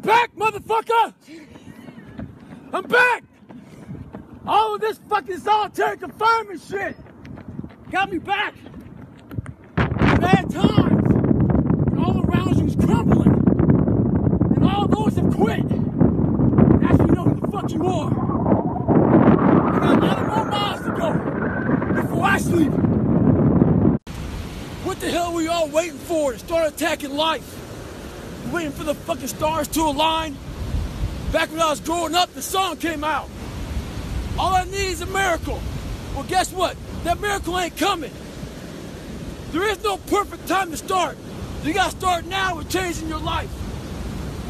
I'm back, motherfucker! I'm back! All of this fucking solitary confinement shit got me back. Bad times when all around you was crumbling and all those have quit. That's when you know who the fuck you are. I got a lot more miles to go before I sleep. What the hell were you all waiting for to start attacking life? Waiting for the fucking stars to align? Back when I was growing up, the song came out. All I need is a miracle. Well, guess what? That miracle ain't coming. There is no perfect time to start. You gotta start now with changing your life.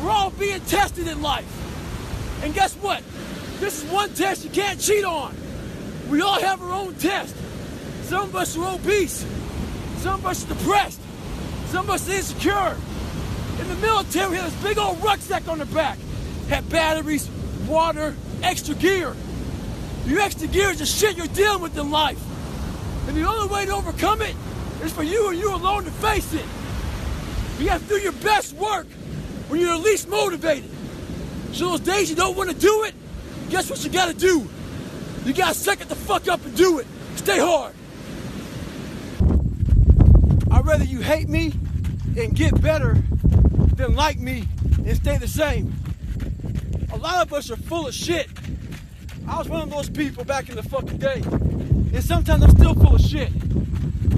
We're all being tested in life. And guess what? This is one test you can't cheat on. We all have our own test. Some of us are obese. Some of us are depressed. Some of us are insecure. In the military, we had this big old rucksack on the back. Had batteries, water, extra gear. Your extra gear is the shit you're dealing with in life. And the only way to overcome it is for you and you alone to face it. You have to do your best work when you're least motivated. So those days you don't want to do it, guess what you gotta do? You gotta suck it the fuck up and do it. Stay hard. I'd rather you hate me and get better than like me and stay the same. A lot of us are full of shit. I was one of those people back in the fucking day. And sometimes I'm still full of shit.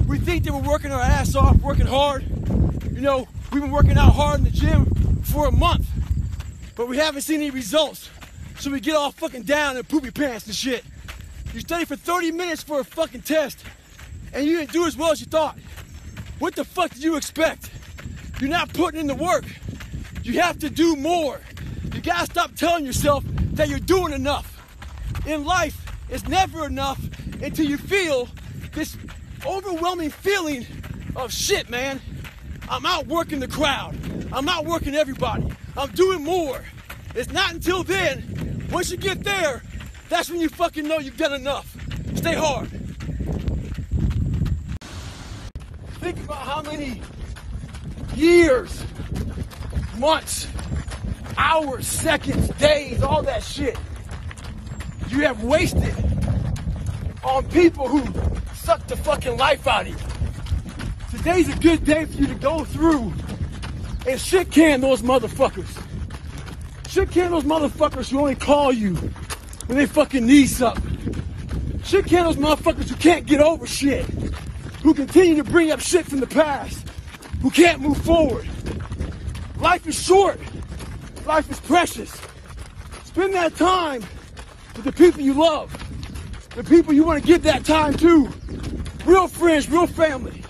We think that we're working our ass off, working hard. You know, we've been working out hard in the gym for a month, but we haven't seen any results. So we get all fucking down in poopy pants and shit. You study for 30 minutes for a fucking test, and you didn't do as well as you thought. What the fuck did you expect? You're not putting in the work. You have to do more. You gotta stop telling yourself that you're doing enough. In life, it's never enough until you feel this overwhelming feeling of shit, man. I'm outworking the crowd. I'm outworking everybody. I'm doing more. It's not until then, once you get there, that's when you fucking know you've done enough. Stay hard. Think about how many years, months, hours, seconds, days, all that shit you have wasted on people who suck the fucking life out of you. Today's a good day for you to go through and shit can those motherfuckers. Shit can those motherfuckers who only call you when they fucking need something. Shit can those motherfuckers who can't get over shit, who continue to bring up shit from the past, who can't move forward. Life is short. Life is precious. Spend that time with the people you love, the people you want to give that time to. Real friends, real family.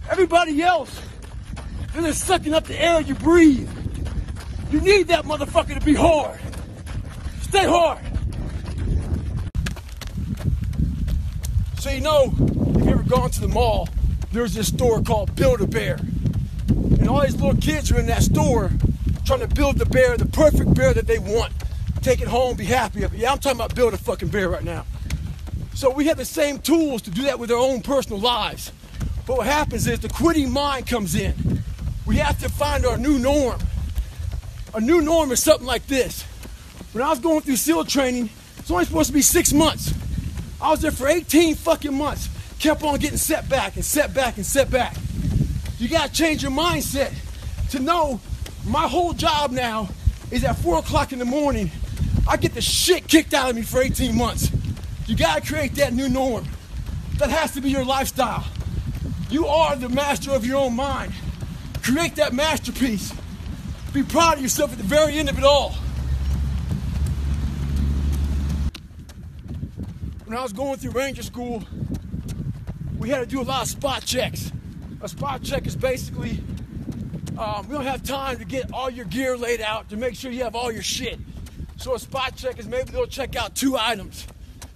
Everybody else, they're just sucking up the air you breathe. You need that motherfucker to be hard. Stay hard. So you know, if you ever gone to the mall, there's this store called Build-A-Bear. And all these little kids are in that store trying to build the bear, the perfect bear that they want. Take it home, be happy of it. Yeah, I'm talking about build a fucking bear right now. So we have the same tools to do that with our own personal lives. But what happens is the quitting mind comes in. We have to find our new norm. A new norm is something like this. When I was going through SEAL training, it's only supposed to be 6 months. I was there for 18 fucking months. Kept on getting set back and set back and set back. You gotta change your mindset to know my whole job now is at 4 o'clock in the morning. I get the shit kicked out of me for 18 months. You gotta create that new norm. That has to be your lifestyle. You are the master of your own mind. Create that masterpiece. Be proud of yourself at the very end of it all. When I was going through Ranger School, we had to do a lot of spot checks. A spot check is basically, we don't have time to get all your gear laid out to make sure you have all your shit. So a spot check is maybe they'll check out 2 items.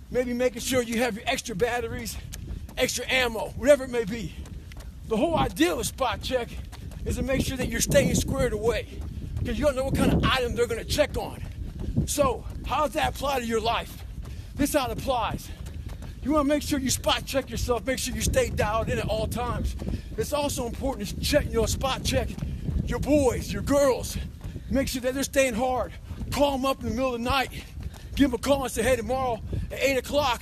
Maybe making sure you have your extra batteries, extra ammo, whatever it may be. The whole idea of a spot check is to make sure that you're staying squared away, because you don't know what kind of item they're gonna check on. So how does that apply to your life? This is how it applies. You wanna make sure you spot check yourself, make sure you stay dialed in at all times. It's also important to check, spot check your boys, your girls, Make sure that they're staying hard. Call them up in the middle of the night. Give them a call and say, hey, tomorrow at 8 o'clock,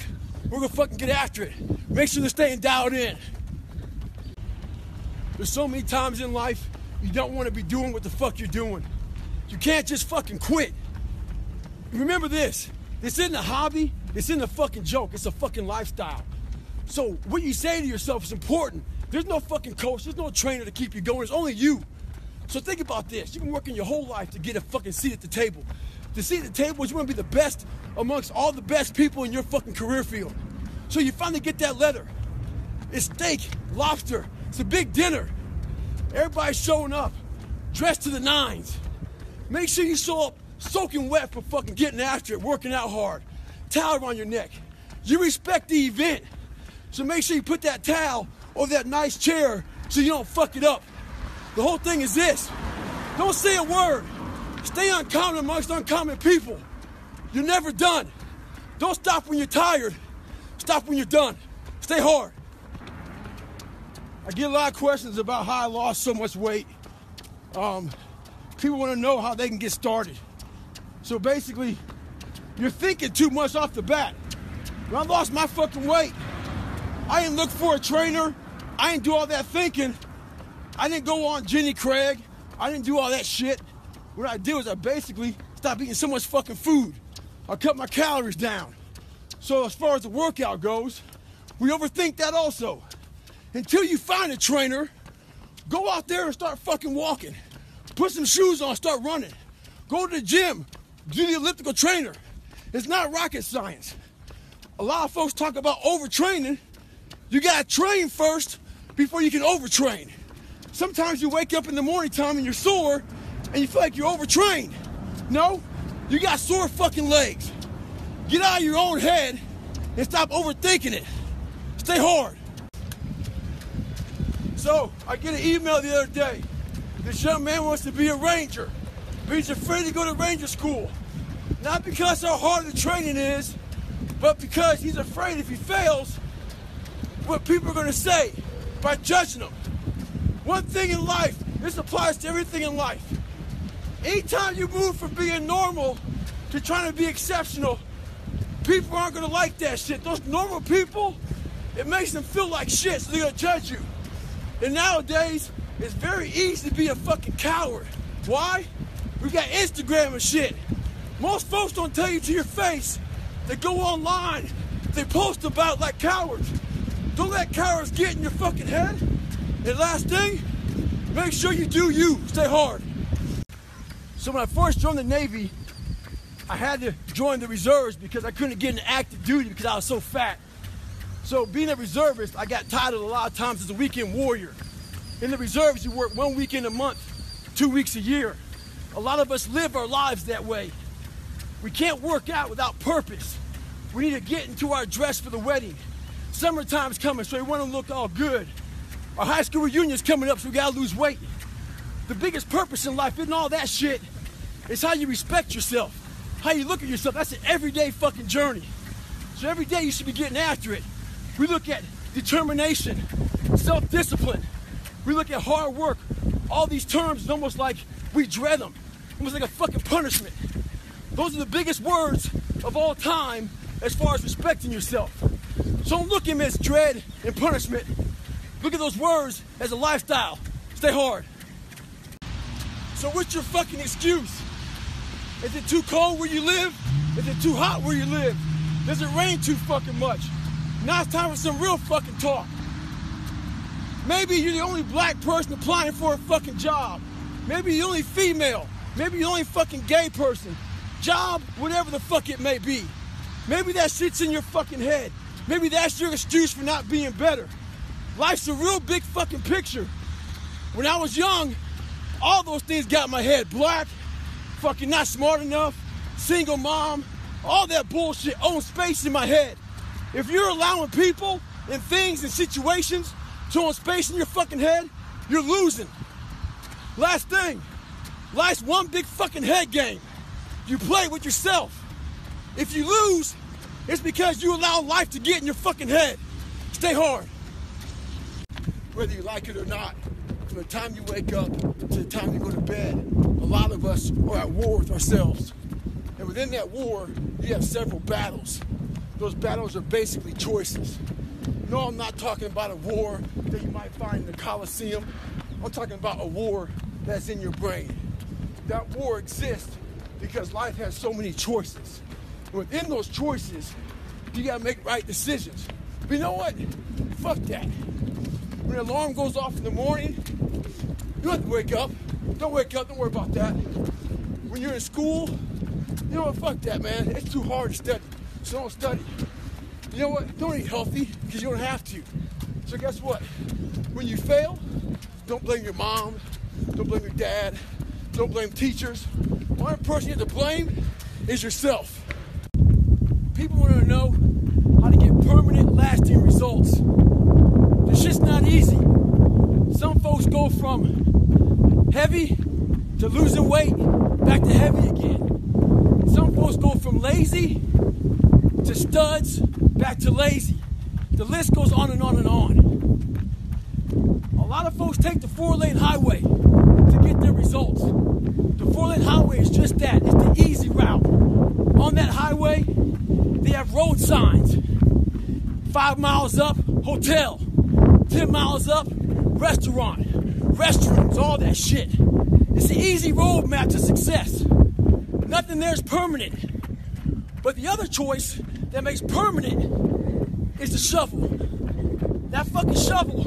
we're going to fucking get after it. Make sure they're staying dialed in. There's so many times in life you don't want to be doing what the fuck you're doing. You can't just fucking quit. Remember this. This isn't a hobby. This isn't a fucking joke. It's a fucking lifestyle. So what you say to yourself is important. There's no fucking coach. There's no trainer to keep you going. It's only you. So think about this. You've been working your whole life to get a fucking seat at the table. The seat at the table is you want to be the best amongst all the best people in your fucking career field. So you finally get that letter. It's steak, lobster. It's a big dinner. Everybody's showing up, dressed to the nines. Make sure you show up soaking wet for fucking getting after it, working out hard. Towel around your neck. You respect the event. So make sure you put that towel over that nice chair so you don't fuck it up. The whole thing is this. Don't say a word. Stay uncommon amongst uncommon people. You're never done. Don't stop when you're tired. Stop when you're done. Stay hard. I get a lot of questions about how I lost so much weight. People want to know how they can get started. So basically, you're thinking too much off the bat. When I lost my fucking weight, I didn't look for a trainer. I didn't do all that thinking. I didn't go on Jenny Craig. I didn't do all that shit. What I did was I basically stopped eating so much fucking food. I cut my calories down. So as far as the workout goes, we overthink that also. Until you find a trainer, go out there and start fucking walking. Put some shoes on, start running. Go to the gym, do the elliptical trainer. It's not rocket science. A lot of folks talk about overtraining. You gotta train first before you can overtrain. Sometimes you wake up in the morning time and you're sore and you feel like you're overtrained. No, you got sore fucking legs. Get out of your own head and stop overthinking it. Stay hard. So, I get an email the other day. This young man wants to be a ranger, but he's afraid to go to ranger school. Not because how hard the training is, but because he's afraid if he fails, what people are gonna say by judging him. One thing in life, this applies to everything in life. Anytime you move from being normal to trying to be exceptional, people aren't gonna like that shit. Those normal people, it makes them feel like shit, so they're gonna judge you. And nowadays, it's very easy to be a fucking coward. Why? We got Instagram and shit. Most folks don't tell you to your face. They go online, they post about like cowards. Don't let cowards get in your fucking head. And last thing, make sure you do you. Stay hard. So when I first joined the Navy, I had to join the reserves because I couldn't get into active duty because I was so fat. So being a reservist, I got titled a lot of times as a weekend warrior. In the reserves, you work 1 weekend a month, 2 weeks a year. A lot of us live our lives that way. We can't work out without purpose. We need to get into our dress for the wedding. Summertime's coming, so we want to look all good. Our high school reunion's coming up, so we gotta lose weight. The biggest purpose in life isn't all that shit. It's how you respect yourself, how you look at yourself. That's an everyday fucking journey. So every day you should be getting after it. We look at determination, self-discipline. We look at hard work. All these terms, it's almost like we dread them. Almost like a fucking punishment. Those are the biggest words of all time as far as respecting yourself. So don't look at them as dread and punishment. Look at those words as a lifestyle. Stay hard. So what's your fucking excuse? Is it too cold where you live? Is it too hot where you live? Does it rain too fucking much? Now it's time for some real fucking talk. Maybe you're the only black person applying for a fucking job. Maybe you're the only female. Maybe you're the only fucking gay person. Job, whatever the fuck it may be. Maybe that shit's in your fucking head. Maybe that's your excuse for not being better. Life's a real big fucking picture. When I was young, all those things got in my head. Black, fucking not smart enough, single mom, all that bullshit owns space in my head. If you're allowing people and things and situations to own space in your fucking head, you're losing. Last thing, life's one big fucking head game. You play with yourself. If you lose, it's because you allow life to get in your fucking head. Stay hard. Whether you like it or not, From the time you wake up to the time you go to bed, a lot of us are at war with ourselves. And within that war, you have several battles. Those battles are basically choices. No, I'm not talking about a war that you might find in the Coliseum. I'm talking about a war that's in your brain. That war exists because life has so many choices. And within those choices, you gotta make right decisions. But you know what? Fuck that. When the alarm goes off in the morning, you don't have to wake up. Don't wake up, don't worry about that. When you're in school, you know what? Fuck that, man. It's too hard to study, so don't study. You know what? Don't eat healthy, because you don't have to. So guess what? When you fail, don't blame your mom, don't blame your dad, don't blame teachers. The only person you have to blame is yourself. People want to know how to get permanent, lasting results. This shit's not easy. Some folks go from heavy to losing weight, back to heavy again. Some folks go from lazy to studs, back to lazy. The list goes on and on and on. A lot of folks take the 4-lane highway to get their results. The 4-lane highway is just that. It's the easy route. On that highway, they have road signs. 5 miles up, hotel. 10 miles up, restaurant. Restrooms, all that shit. It's the easy roadmap to success. Nothing there is permanent. But the other choice that makes permanent is the shovel. That fucking shovel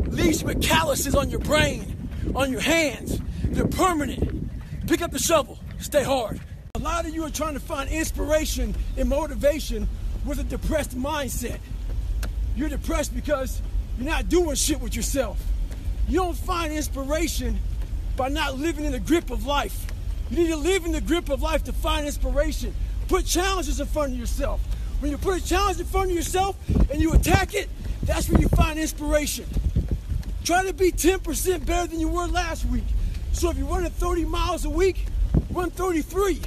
leaves you with calluses on your brain, on your hands. They're permanent. Pick up the shovel. Stay hard. A lot of you are trying to find inspiration and motivation with a depressed mindset. You're depressed because you're not doing shit with yourself. You don't find inspiration by not living in the grip of life. You need to live in the grip of life to find inspiration. Put challenges in front of yourself. When you put a challenge in front of yourself and you attack it, that's when you find inspiration. Try to be 10% better than you were last week. So if you're running 30 miles a week, run 33.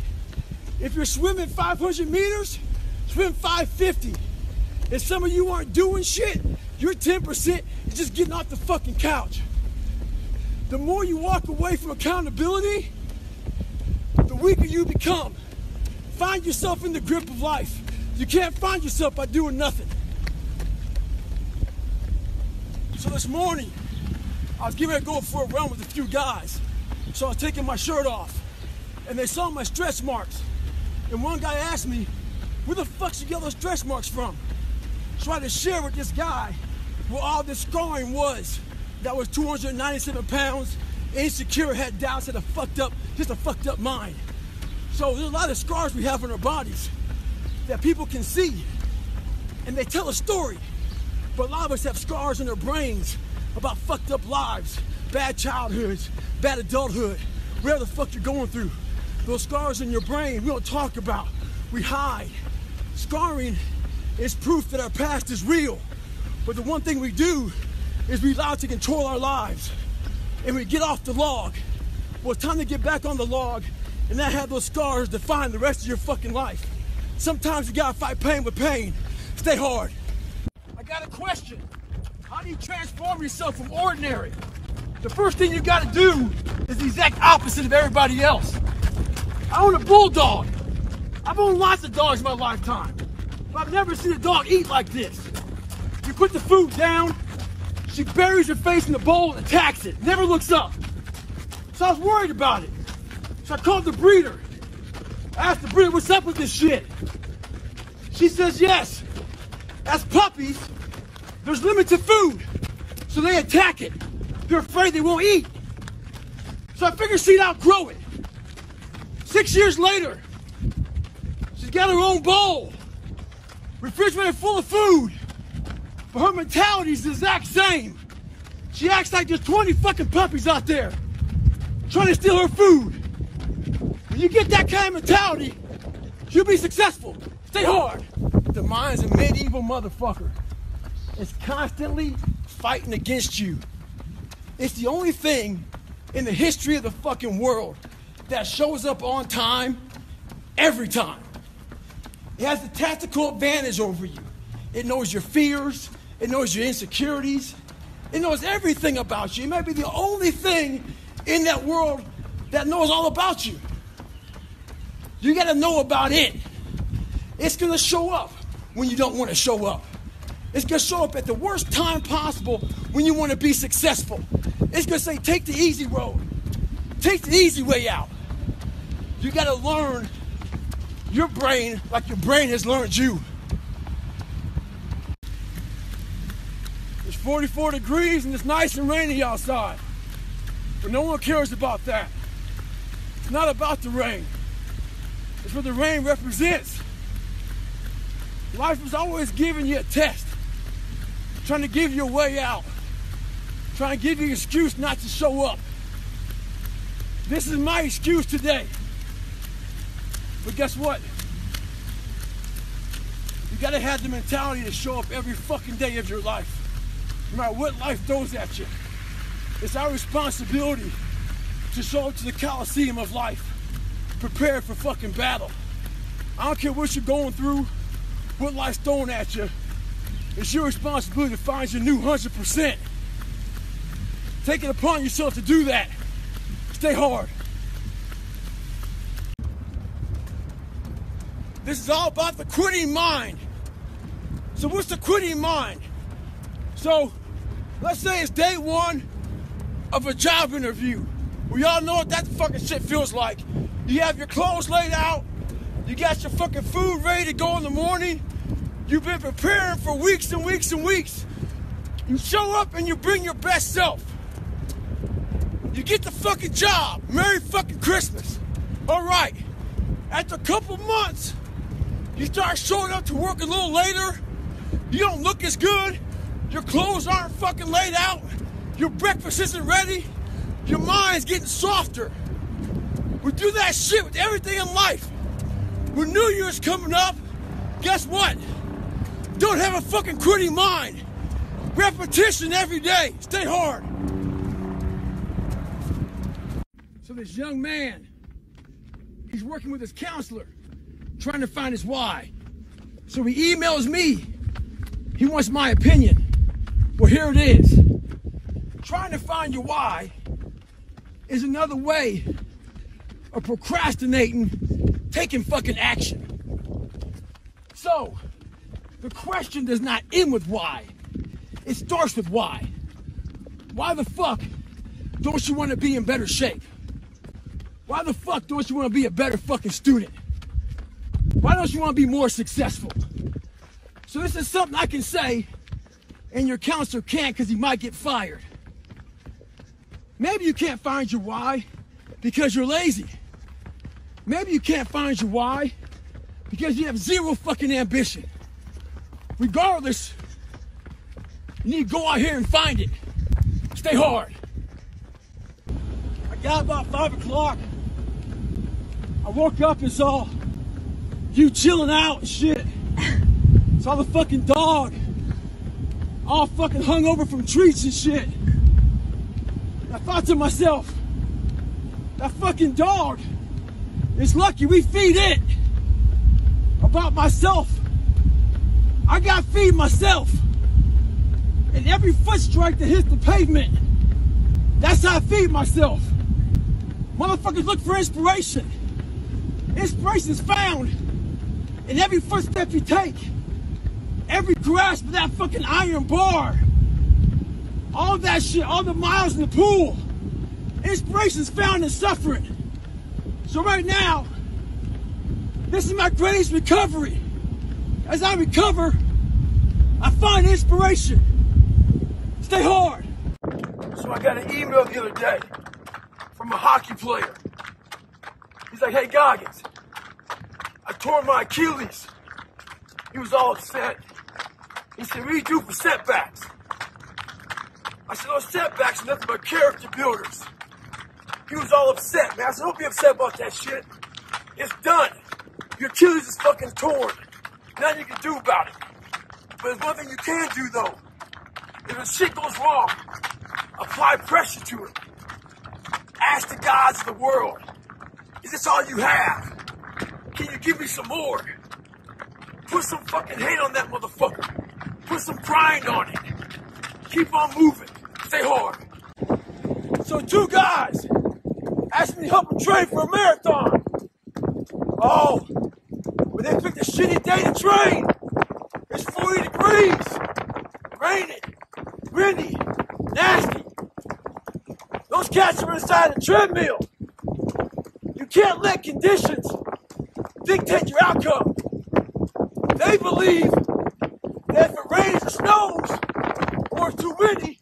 If you're swimming 500 meters, swim 550. If some of you aren't doing shit, you're 10%, you're just getting off the fucking couch. The more you walk away from accountability, the weaker you become. Find yourself in the grip of life. You can't find yourself by doing nothing. So this morning, I was getting ready to go for a run with a few guys. So I was taking my shirt off, and they saw my stretch marks. And one guy asked me, where the fuck you get those stretch marks from? So I had to share with this guy where all this scarring was. That was 297 pounds, insecure, had doubts, had a fucked up mind. So there's a lot of scars we have on our bodies that people can see, and they tell a story. But a lot of us have scars in our brains about fucked up lives, bad childhoods, bad adulthood, whatever the fuck you're going through. Those scars in your brain we don't talk about, we hide. Scarring is proof that our past is real. But the one thing we do is we allow it to control our lives. And we get off the log. Well, it's time to get back on the log and not have those scars define the rest of your fucking life. Sometimes you gotta fight pain with pain. Stay hard. I got a question. How do you transform yourself from ordinary? The first thing you gotta do is the exact opposite of everybody else. I own a bulldog. I've owned lots of dogs in my lifetime, but I've never seen a dog eat like this. You put the food down, she buries her face in the bowl and attacks it, never looks up. So I was worried about it. So I called the breeder. I asked the breeder, what's up with this shit? She says, yes, as puppies, there's limited food, so they attack it. They're afraid they won't eat. So I figured she'd outgrow it. 6 years later, she's got her own bowl, refrigerator full of food, but her mentality is the exact same. She acts like there's 20 fucking puppies out there trying to steal her food. When you get that kind of mentality, you'll be successful. Stay hard. The mind's a medieval motherfucker. It's constantly fighting against you. It's the only thing in the history of the fucking world that shows up on time every time. It has the tactical advantage over you. It knows your fears. It knows your insecurities. It knows everything about you. It may be the only thing in that world that knows all about you. You got to know about it. It's going to show up when you don't want to show up. It's going to show up at the worst time possible when you want to be successful. It's going to say, take the easy road. Take the easy way out. You got to learn your brain like your brain has learned you. It's 44 degrees and it's nice and rainy outside. But no one cares about that. It's not about the rain. It's what the rain represents. Life is always giving you a test. Trying to give you a way out. Trying to give you an excuse not to show up. This is my excuse today. But guess what? You gotta have the mentality to show up every fucking day of your life. No matter what life throws at you. It's our responsibility to show up to the Coliseum of life. Prepared for fucking battle. I don't care what you're going through, what life's throwing at you. It's your responsibility to find your new 100%. Take it upon yourself to do that. Stay hard. This is all about the quitting mind. So what's the quitting mind? So let's say it's day one of a job interview. We all know what that fucking shit feels like. You have your clothes laid out. You got your fucking food ready to go in the morning. You've been preparing for weeks and weeks and weeks. You show up and you bring your best self. You get the fucking job. Merry fucking Christmas. All right. After a couple months, you start showing up to work a little later. You don't look as good. Your clothes aren't fucking laid out. Your breakfast isn't ready. Your mind's getting softer. We do that shit with everything in life. When New Year's coming up, guess what? Don't have a fucking quitting mind. Repetition every day. Stay hard. So this young man, he's working with his counselor, trying to find his why. So he emails me. He wants my opinion. Well, here it is. Trying to find your why is another way of procrastinating, taking fucking action. So, the question does not end with why. It starts with why. Why the fuck don't you want to be in better shape? Why the fuck don't you want to be a better fucking student? Why don't you want to be more successful? So this is something I can say, and your counselor can't because he might get fired. Maybe you can't find your why because you're lazy. Maybe you can't find your why because you have zero fucking ambition. Regardless, you need to go out here and find it. Stay hard. I got about 5 o'clock. I woke up and saw you chilling out and shit. Saw the fucking dog all fucking hung over from treats and shit. And I thought to myself, that fucking dog is lucky we feed it. About myself, I gotta feed myself. And every foot strike that hits the pavement, that's how I feed myself. Motherfuckers look for inspiration. Inspiration is found in every footstep you take. Every grasp of that fucking iron bar. All that shit, all the miles in the pool. Inspiration is found in suffering. So right now, this is my greatest recovery. As I recover, I find inspiration. Stay hard. So I got an email the other day from a hockey player. He's like, hey Goggins, I tore my Achilles. He was all upset. He said, what do you do for setbacks? I said, those setbacks are nothing but character builders. He was all upset, man. I said, don't be upset about that shit. It's done. Your Achilles is fucking torn. Nothing you can do about it. But there's one thing you can do, though. If the shit goes wrong, apply pressure to it. Ask the gods of the world, is this all you have? Can you give me some more? Put some fucking hate on that motherfucker. Put some grind on it. Keep on moving. Stay hard. So 2 guys asked me to help them train for a marathon. Oh, but they picked a shitty day to train. It's 40 degrees, raining, windy, nasty. Those cats are inside the treadmill. You can't let conditions dictate your outcome. They believe that if it rains or snows or it's too windy,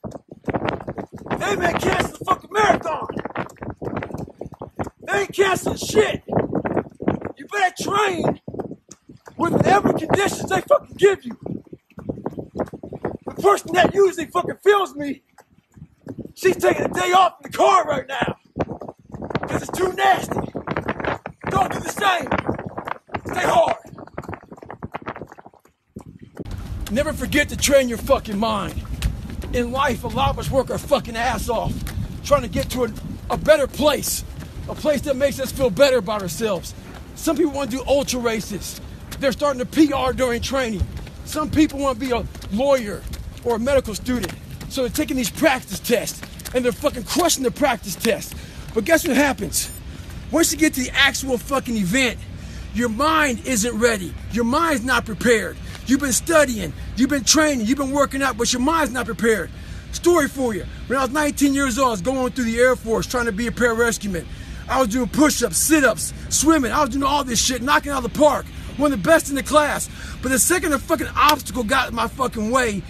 they may cancel the fucking marathon. They ain't canceling shit. You better train with whatever conditions they fucking give you. The person that usually fucking fills me, she's taking a day off in the car right now because it's too nasty. Don't do the same. Stay hard. Never forget to train your fucking mind. In life, a lot of us work our fucking ass off trying to get to a better place, a place that makes us feel better about ourselves. Some people want to do ultra races. They're starting to PR during training. Some people want to be a lawyer or a medical student, so they're taking these practice tests and they're fucking crushing the practice tests. But guess what happens? Once you get to the actual fucking event, your mind isn't ready. Your mind's not prepared. You've been studying, you've been training, you've been working out, but your mind's not prepared. Story for you. When I was 19 years old, I was going through the Air Force trying to be a pararescueman. I was doing push-ups, sit-ups, swimming. I was doing all this shit, knocking out of the park. One of the best in the class. But the second a fucking obstacle got in my fucking way,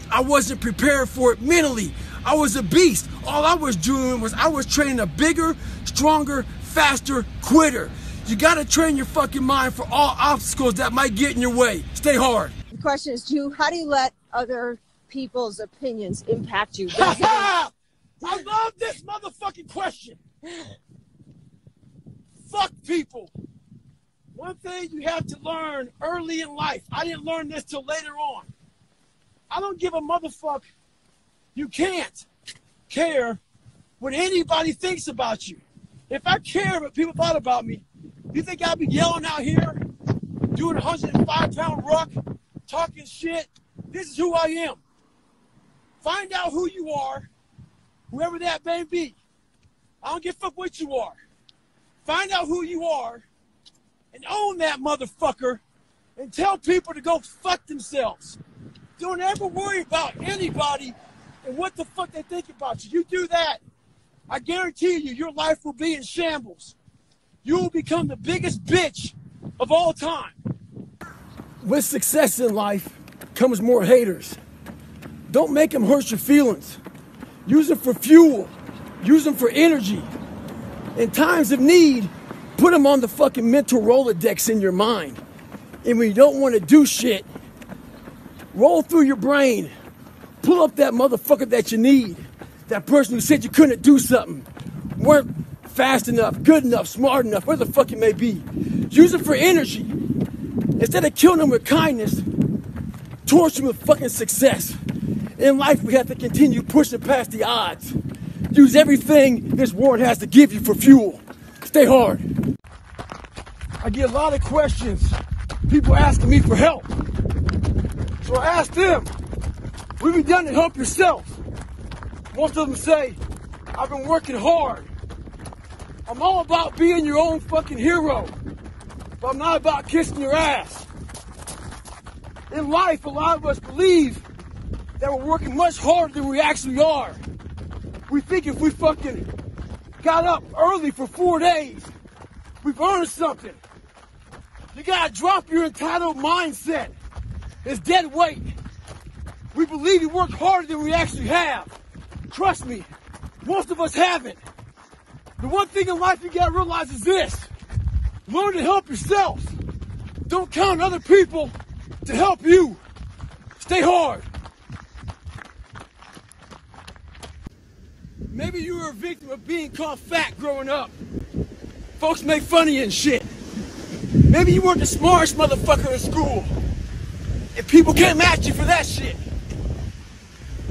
I wasn't prepared for it mentally. I was a beast. All I was doing was I was training a bigger, stronger, faster quitter. You gotta train your fucking mind for all obstacles that might get in your way. Stay hard. The question is, how do you let other people's opinions impact you? I love this motherfucking question. Fuck people. One thing you have to learn early in life. I didn't learn this till later on. I don't give a motherfuck. You can't care what anybody thinks about you. If I cared what people thought about me, you think I'd be yelling out here, doing a 105-pound ruck, talking shit? This is who I am. Find out who you are, whoever that may be. I don't give a fuck what you are. Find out who you are and own that motherfucker and tell people to go fuck themselves. Don't ever worry about anybody and what the fuck they think about you. You do that, I guarantee you, your life will be in shambles. You will become the biggest bitch of all time. With success in life comes more haters. Don't make them hurt your feelings. Use them for fuel. Use them for energy. In times of need, put them on the fucking mental Rolodex in your mind. And when you don't want to do shit, roll through your brain. Pull up that motherfucker that you need. That person who said you couldn't do something. Weren't fast enough, good enough, smart enough, where the fuck it may be. Use it for energy. Instead of killing them with kindness, torch them with fucking success. In life, we have to continue pushing past the odds. Use everything this world has to give you for fuel. Stay hard. I get a lot of questions. People asking me for help. So I ask them, what have you done to help yourself? Most of them say, I've been working hard. I'm all about being your own fucking hero, but I'm not about kissing your ass. In life, a lot of us believe that we're working much harder than we actually are. We think if we fucking got up early for 4 days, we've earned something. You gotta drop your entitled mindset. It's dead weight. We believe we work harder than we actually have. Trust me, most of us haven't. The one thing in life you gotta realize is this. Learn to help yourself. Don't count on other people to help you. Stay hard. Maybe you were a victim of being called fat growing up. Folks make fun of you and shit. Maybe you weren't the smartest motherfucker in school. And people came at you for that shit.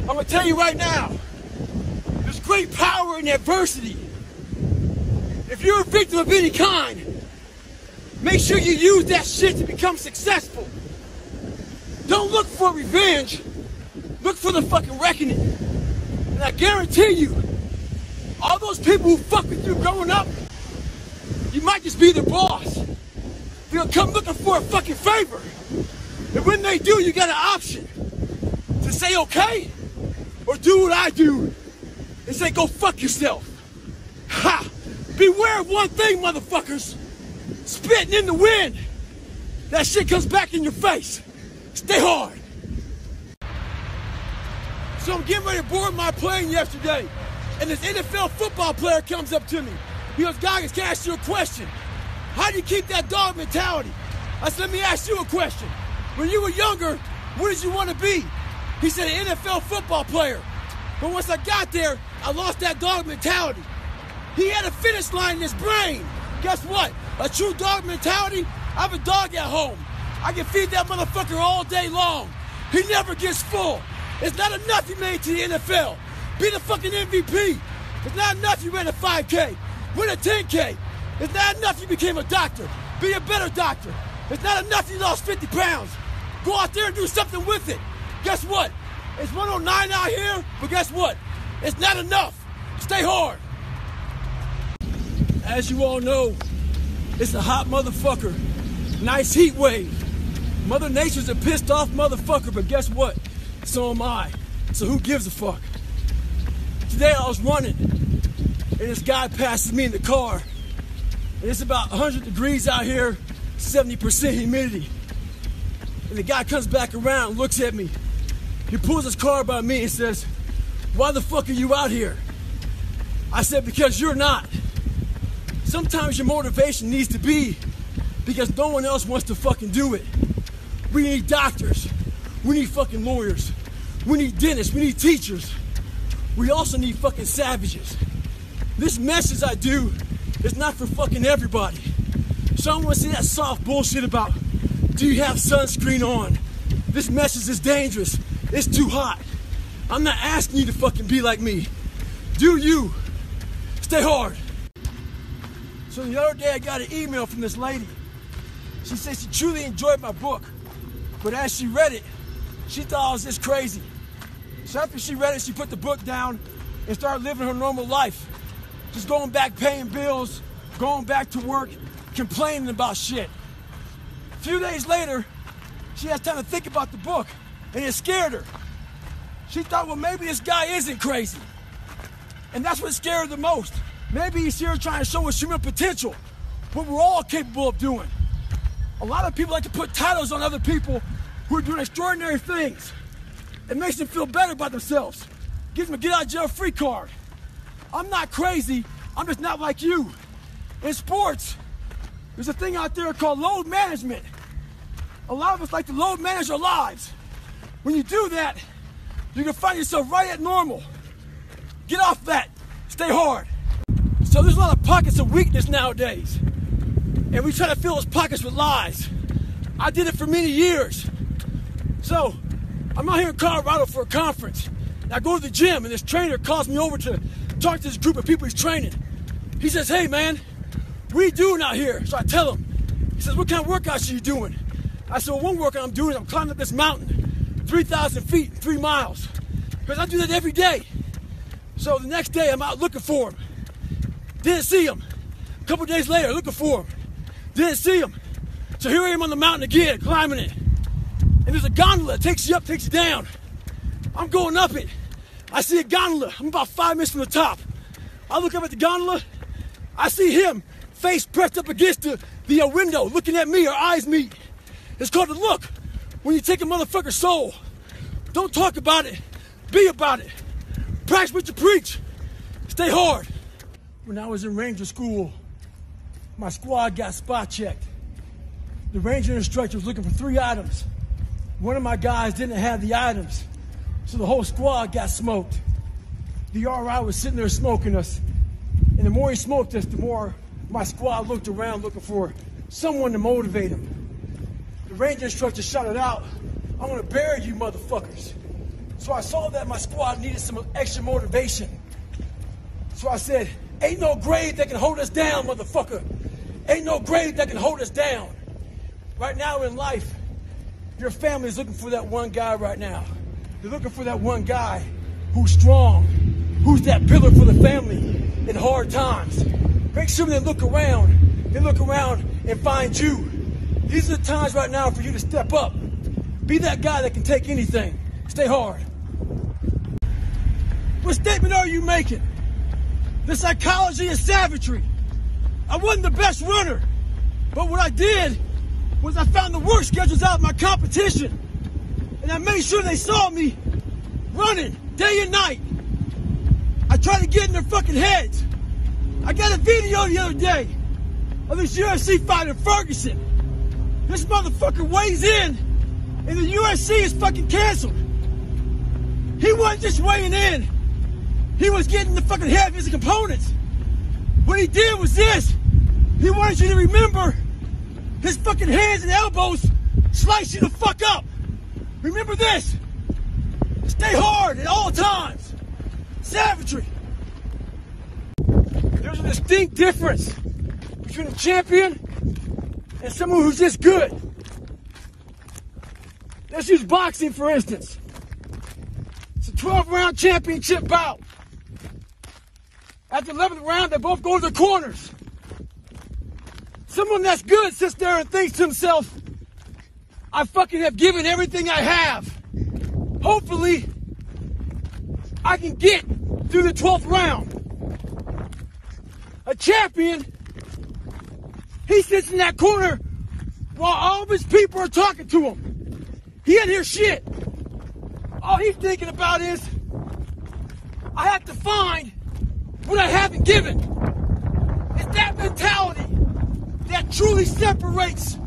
I'm gonna tell you right now, there's great power in adversity. If you're a victim of any kind, make sure you use that shit to become successful. Don't look for revenge, look for the fucking reckoning. And And I guarantee you, all those people who fuck with you growing up, you might just be their boss. They'll come looking for a fucking favor. And when they do, you got an option to say okay, or do what I do and say go fuck yourself. Ha! Beware of one thing, motherfuckers. Spitting in the wind. That shit comes back in your face. Stay hard. So I'm getting ready to board my plane yesterday, and this NFL football player comes up to me. He goes, Goggins, can I ask you a question? How do you keep that dog mentality? I said, let me ask you a question. When you were younger, what did you want to be? He said, an NFL football player. But once I got there, I lost that dog mentality. He had a finish line in his brain. Guess what? A true dog mentality, I have a dog at home. I can feed that motherfucker all day long. He never gets full. It's not enough you made it to the NFL. Be the fucking MVP. It's not enough you ran a 5K. Win a 10K. It's not enough you became a doctor. Be a better doctor. It's not enough you lost 50 pounds. Go out there and do something with it. Guess what? It's 109 out here, but guess what? It's not enough. Stay hard. As you all know, it's a hot motherfucker. Nice heat wave. Mother Nature's a pissed off motherfucker, but guess what? So am I. So who gives a fuck? Today I was running, and this guy passes me in the car. And it's about 100 degrees out here, 70% humidity. And the guy comes back around, looks at me. He pulls his car by me and says, why the fuck are you out here? I said, because you're not. Sometimes your motivation needs to be because no one else wants to fucking do it. We need doctors. We need fucking lawyers. We need dentists. We need teachers. We also need fucking savages. This message I do is not for fucking everybody. So I don't want to say that soft bullshit about, do you have sunscreen on? This message is dangerous. It's too hot. I'm not asking you to fucking be like me. Do you. Stay hard. So the other day I got an email from this lady. She said she truly enjoyed my book, but as she read it, she thought I was just crazy. So after she read it, she put the book down and started living her normal life. Just going back paying bills, going back to work, complaining about shit. A few days later, she has time to think about the book, and it scared her. She thought, well, maybe this guy isn't crazy. And that's what scared her the most. Maybe he's here trying to show us human potential, what we're all capable of doing. A lot of people like to put titles on other people who are doing extraordinary things. It makes them feel better about themselves. Gives them a get out of jail free card. I'm not crazy, I'm just not like you. In sports, there's a thing out there called load management. A lot of us like to load manage our lives. When you do that, you can find yourself right at normal. Get off that, stay hard. So there's a lot of pockets of weakness nowadays. And we try to fill those pockets with lies. I did it for many years. So, I'm out here in Colorado for a conference. And I go to the gym and this trainer calls me over to talk to this group of people he's training. He says, hey man, what are you doing out here? So I tell him. He says, what kind of workouts are you doing? I said, well, one workout I'm doing is I'm climbing up this mountain, 3,000 feet, 3 miles. Because I do that every day. So the next day I'm out looking for him. Didn't see him. A couple days later, looking for him. Didn't see him. So here I am on the mountain again, climbing it. And there's a gondola that takes you up, takes you down. I'm going up it. I see a gondola. I'm about 5 minutes from the top. I look up at the gondola. I see him, face pressed up against the window, looking at me. Our eyes meet. It's called the look. When you take a motherfucker's soul. Don't talk about it. Be about it. Practice what you preach. Stay hard. When I was in Ranger school, my squad got spot checked. The Ranger instructor was looking for 3 items. One of my guys didn't have the items, so the whole squad got smoked. The RI was sitting there smoking us, and the more he smoked us, the more my squad looked around looking for someone to motivate him. The Ranger instructor shouted out, I'm gonna bury you motherfuckers. So I saw that my squad needed some extra motivation. So I said, ain't no grave that can hold us down, motherfucker. Ain't no grave that can hold us down. Right now in life, your family is looking for that one guy right now. They're looking for that one guy who's strong, who's that pillar for the family in hard times. Make sure they look around and find you. These are the times right now for you to step up. Be that guy that can take anything. Stay hard. What statement are you making? The psychology of savagery. I wasn't the best runner, but what I did was I found the work schedules out of my competition, and I made sure they saw me running day and night. I tried to get in their fucking heads. I got a video the other day of this UFC fighter, Ferguson. This motherfucker weighs in, and the UFC is fucking canceled. He wasn't just weighing in. He was getting the fucking heaviest components. What he did was this. He wanted you to remember his fucking hands and elbows slice you the fuck up. Remember this. Stay hard at all times. Savagery. There's a distinct difference between a champion and someone who's just good. Let's use boxing, for instance. It's a 12-round championship bout. At the 11th round, they both go to the corners. Someone that's good sits there and thinks to himself, I fucking have given everything I have. Hopefully, I can get through the 12th round. A champion, he sits in that corner while all of his people are talking to him. He ain't hear shit. All he's thinking about is, I have to find what I haven't given. It's that mentality that truly separates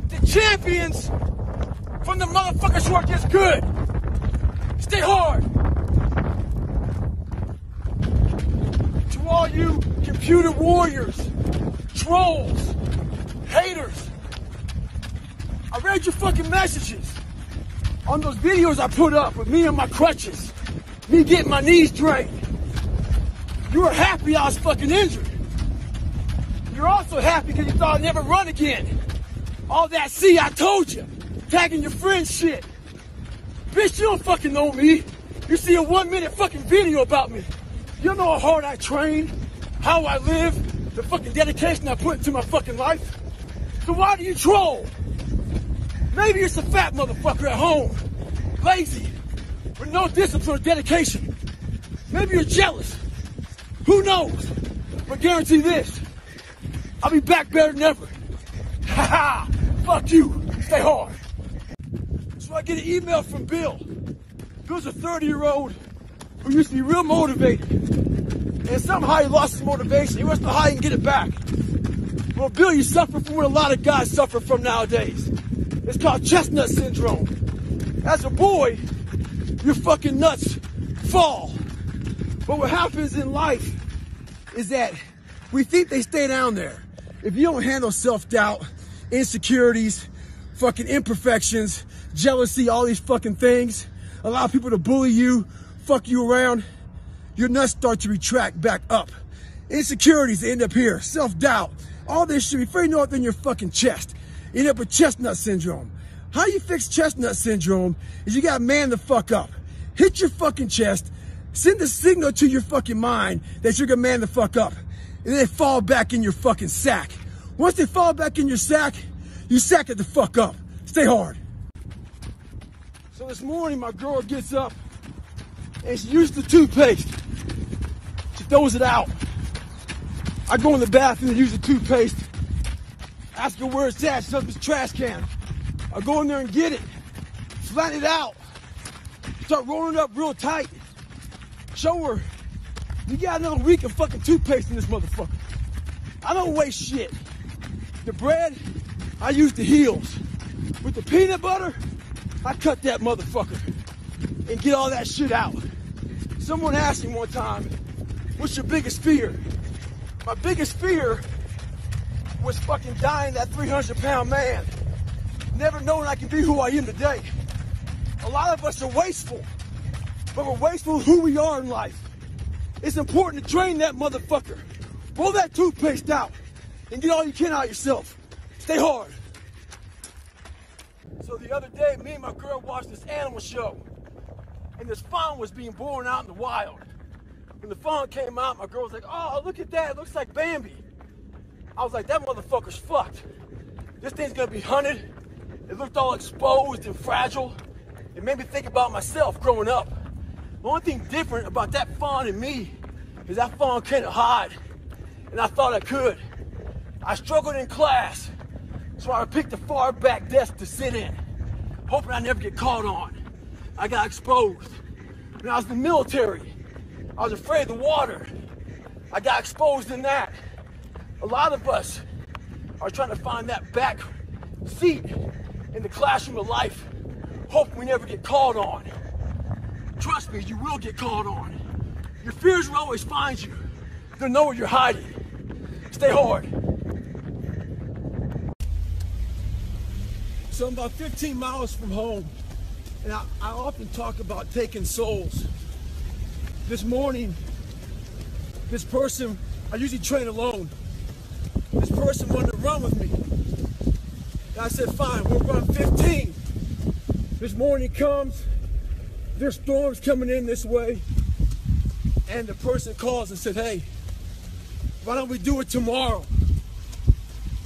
the champions from the motherfuckers who are just good. Stay hard. To all you computer warriors, trolls, haters, I read your fucking messages on those videos I put up with me on my crutches, me getting my knees drained. You were happy I was fucking injured. You're also happy because you thought I'd never run again. All that, see, I told you. Tagging your friends shit. Bitch, you don't fucking know me. You see a 1-minute fucking video about me. You don't know how hard I train, how I live, the fucking dedication I put into my fucking life. So why do you troll? Maybe you're some fat motherfucker at home. Lazy, with no discipline or dedication. Maybe you're jealous. Who knows? But guarantee this. I'll be back better than ever. Ha ha! Fuck you. Stay hard. So I get an email from Bill. Bill's a 30-year-old who used to be real motivated. And somehow he lost his motivation. He wants to know how he can get it back. Well, Bill, you suffer from what a lot of guys suffer from nowadays. It's called chestnut syndrome. As a boy, your fucking nuts fall. But what happens in life is that we think they stay down there. If you don't handle self-doubt, insecurities, fucking imperfections, jealousy, all these fucking things, allow people to bully you, fuck you around, your nuts start to retract back up. Insecurities end up here, self-doubt, all this shit, before you know it, in your fucking chest. You end up with chestnut syndrome. How you fix chestnut syndrome is you gotta man the fuck up. Hit your fucking chest, send a signal to your fucking mind that you're gonna man the fuck up. And then they fall back in your fucking sack. Once they fall back in your sack, you sack it the fuck up. Stay hard. So this morning, my girl gets up and she uses the toothpaste. She throws it out. I go in the bathroom and use the toothpaste. Ask her where it's at. She's up in this trash can. I go in there and get it. Flatten it out. Start rolling it up real tight. Show her, you got another week of fucking toothpaste in this motherfucker. I don't waste shit. The bread, I use the heels. With the peanut butter, I cut that motherfucker and get all that shit out. Someone asked me one time, what's your biggest fear? My biggest fear was fucking dying that 300-pound man. Never knowing I can be who I am today. A lot of us are wasteful, but we're wasteful of who we are in life. It's important to drain that motherfucker. Roll that toothpaste out and get all you can out yourself. Stay hard. So the other day, me and my girl watched this animal show, and this fawn was being born out in the wild. When the fawn came out, my girl was like, oh, look at that, it looks like Bambi. I was like, that motherfucker's fucked. This thing's gonna be hunted. It looked all exposed and fragile. It made me think about myself growing up. The only thing different about that fawn and me is that fawn couldn't hide, and I thought I could. I struggled in class, so I picked the far back desk to sit in, hoping I never get caught on. I got exposed. When I was in the military, I was afraid of the water. I got exposed in that. A lot of us are trying to find that back seat in the classroom of life, hoping we never get called on. Trust me, you will get called on. Your fears will always find you. They'll know where you're hiding. Stay hard. So I'm about 15 miles from home, and I often talk about taking souls. This morning, this person, I usually train alone. This person wanted to run with me. And I said, fine, we'll run 15. This morning comes, there's storms coming in this way, and the person calls and said, hey, why don't we do it tomorrow?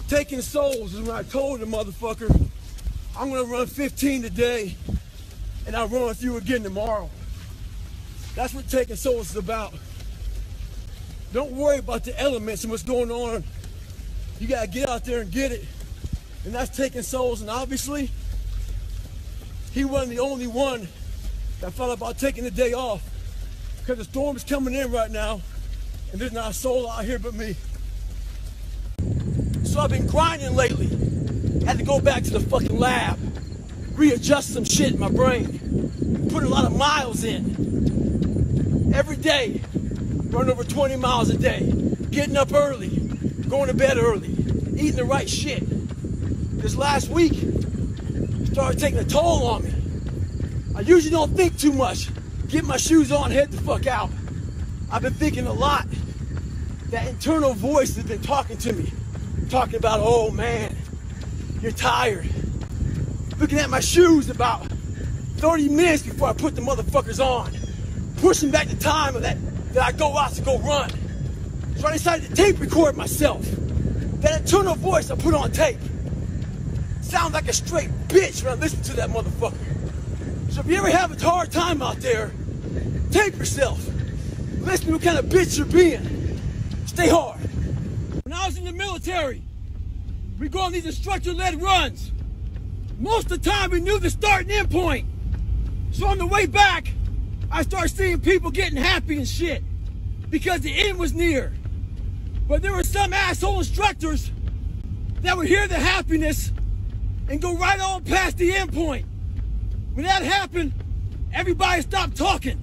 Taking souls is when I told the motherfucker, I'm gonna run 15 today, and I'll run with you again tomorrow. That's what taking souls is about. Don't worry about the elements and what's going on. You gotta get out there and get it. And that's taking souls, and obviously, he wasn't the only one that thought about taking the day off, because the storm is coming in right now, and there's not a soul out here but me. So I've been grinding lately. Had to go back to the fucking lab, readjust some shit in my brain, put a lot of miles in. Every day, run over 20 miles a day, getting up early, going to bed early, eating the right shit. This last week, started taking a toll on me. I usually don't think too much. Get my shoes on, head the fuck out. I've been thinking a lot. That internal voice has been talking to me. Talking about, oh man, you're tired. Looking at my shoes about 30 minutes before I put the motherfuckers on. Pushing back the time of that I go out to go run. So I decided to tape record myself. That internal voice I put on tape. Sounds like a straight bitch when I listen to that motherfucker. So if you ever have a hard time out there, tape yourself. Listen to what kind of bitch you're being. Stay hard. When I was in the military, we go on these instructor-led runs. Most of the time we knew the start and end point. So on the way back, I started seeing people getting happy and shit because the end was near. But there were some asshole instructors that would hear the happiness and go right on past the end point. When that happened, everybody stopped talking.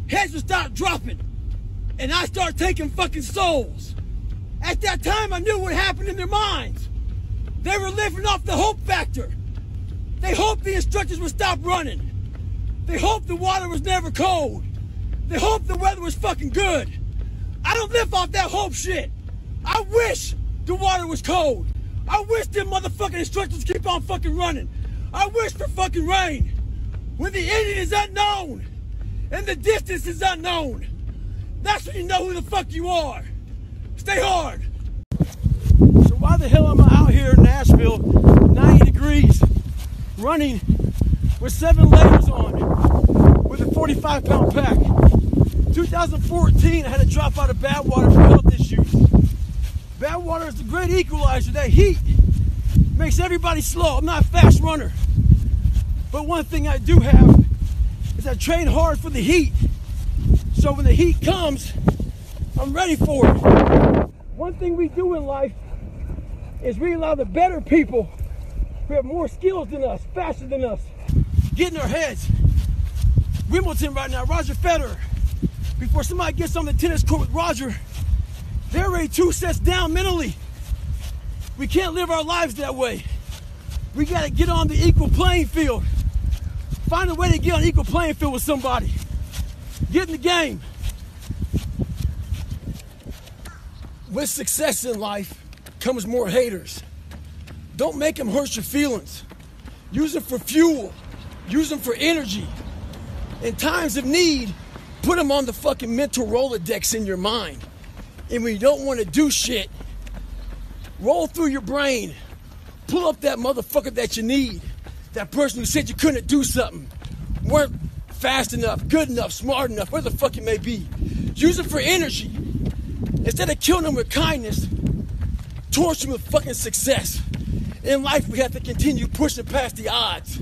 Heads would stop dropping. And I started taking fucking souls. At that time, I knew what happened in their minds. They were living off the hope factor. They hoped the instructors would stop running. They hoped the water was never cold. They hoped the weather was fucking good. I don't live off that hope shit. I wish the water was cold. I wish them motherfucking instructors keep on fucking running. I wish for fucking rain. When the ending is unknown and the distance is unknown, that's when you know who the fuck you are. Stay hard. So why the hell am I out here in Nashville, 90 degrees, running with 7 layers on, with a 45-pound pack? 2014, I had to drop out of Badwater for health issues. Badwater is the great equalizer. That heat makes everybody slow. I'm not a fast runner. But one thing I do have is I train hard for the heat. So when the heat comes, I'm ready for it. One thing we do in life is we allow the better people who have more skills than us, faster than us, get in our heads. Wimbledon right now, Roger Federer. Before somebody gets on the tennis court with Roger, they're already 2 sets down mentally. We can't live our lives that way. We gotta get on the equal playing field. Find a way to get on equal playing field with somebody. Get in the game. With success in life comes more haters. Don't make them hurt your feelings. Use them for fuel. Use them for energy. In times of need, Put them on the fucking mental Rolodex in your mind. And when you don't want to do shit, roll through your brain. Pull up that motherfucker that you need. That person who said you couldn't do something. Weren't fast enough, good enough, smart enough, where the fuck it may be. Use it for energy. Instead of killing them with kindness, torch them with fucking success. In life, we have to continue pushing past the odds.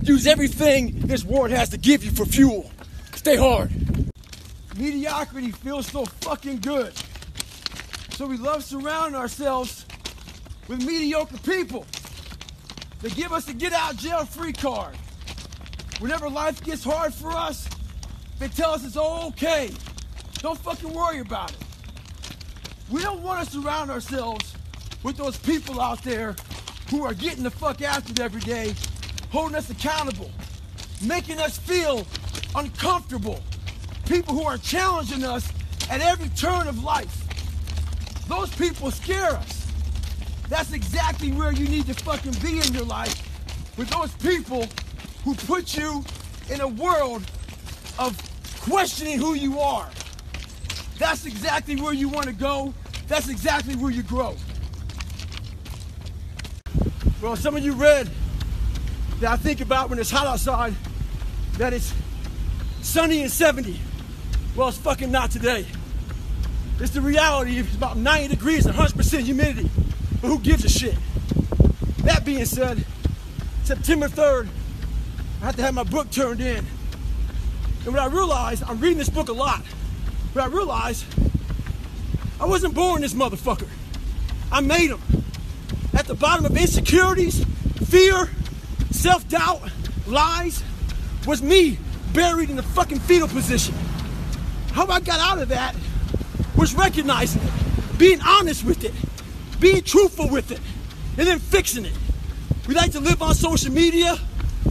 Use everything this world has to give you for fuel. Stay hard. Mediocrity feels so fucking good. So we love surrounding ourselves with mediocre people. They give us a get out jail free card. Whenever life gets hard for us, they tell us it's okay. Don't fucking worry about it. We don't want to surround ourselves with those people out there who are getting the fuck after it every day, holding us accountable, making us feel uncomfortable. People who are challenging us at every turn of life. Those people scare us. That's exactly where you need to fucking be in your life, with those people who put you in a world of questioning who you are. That's exactly where you want to go. That's exactly where you grow. Well, some of you read that I think about when it's hot outside, that it's sunny and 70. Well, it's fucking not today. It's the reality. It's about 90 degrees and 100% humidity. But who gives a shit? That being said, September 3rd, I have to have my book turned in. And what I realized, I'm reading this book a lot, but I realized I wasn't born this motherfucker. I made him. At the bottom of insecurities, fear, self-doubt, lies, was me buried in the fucking fetal position. How I got out of that was recognizing it, being honest with it, being truthful with it, and then fixing it. We like to live on social media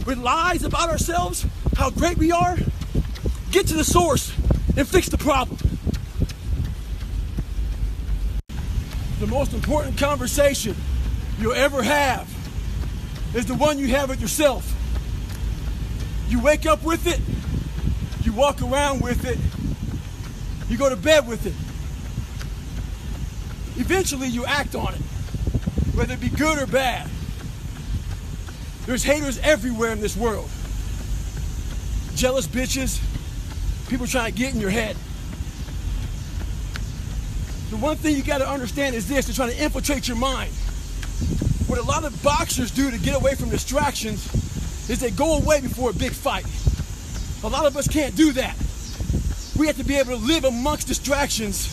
with lies about ourselves, how great we are. Get to the source and fix the problem. The most important conversation you'll ever have is the one you have with yourself. You wake up with it, you walk around with it, you go to bed with it. Eventually you act on it, whether it be good or bad. There's haters everywhere in this world. Jealous bitches, people trying to get in your head. The one thing you got to understand is this: they're trying to infiltrate your mind. What a lot of boxers do to get away from distractions is they go away before a big fight. A lot of us can't do that. We have to be able to live amongst distractions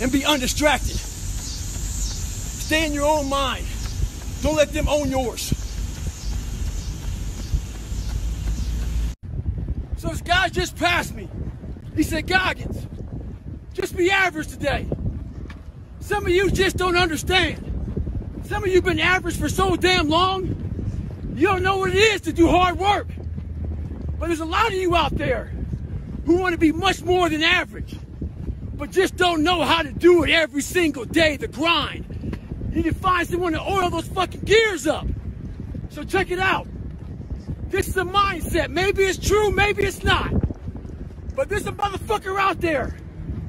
and be undistracted. Stay in your own mind. Don't let them own yours. So this guy just passed me. He said, "Goggins, just be average today." Some of you just don't understand. Some of you been average for so damn long, you don't know what it is to do hard work. But there's a lot of you out there who want to be much more than average, but just don't know how to do it every single day, the grind. You need to find someone to oil those fucking gears up. So check it out. This is a mindset. Maybe it's true, maybe it's not. But there's a motherfucker out there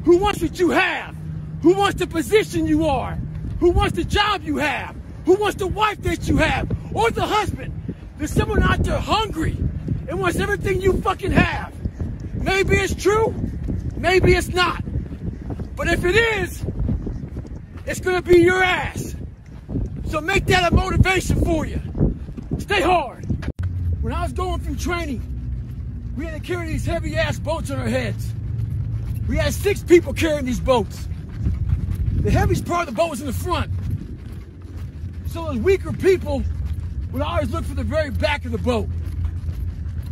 who wants what you have, who wants the position you are, who wants the job you have, who wants the wife that you have, or the husband. There's someone out there hungry and wants everything you fucking have. Maybe it's true, maybe it's not. But if it is, it's gonna be your ass. So make that a motivation for you. Stay hard. When I was going from training, we had to carry these heavy ass boats on our heads. We had 6 people carrying these boats. The heaviest part of the boat was in the front. So those weaker people would always look for the very back of the boat.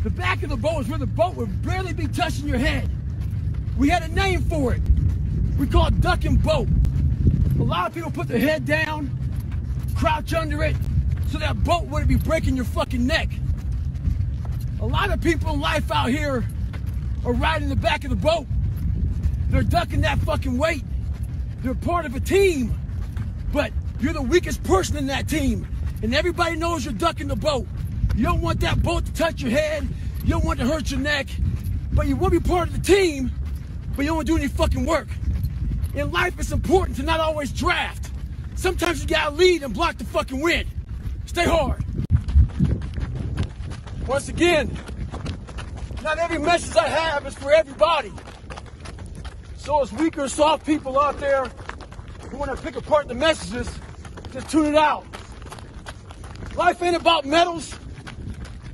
The back of the boat is where the boat would barely be touching your head. We had a name for it. We call it duck and boat. A lot of people put their head down, crouch under it, so that boat wouldn't be breaking your fucking neck. A lot of people in life out here are riding the back of the boat. They're ducking that fucking weight. They're part of a team, but you're the weakest person in that team, and everybody knows you're ducking the boat. You don't want that boat to touch your head. You don't want to hurt your neck. but you want to be part of the team, but you don't want to do any fucking work. In life, it's important to not always draft. Sometimes you gotta lead and block the fucking win. Stay hard. Once again, not every message I have is for everybody. So as weak or soft people out there who want to pick apart the messages, just tune it out. Life ain't about medals.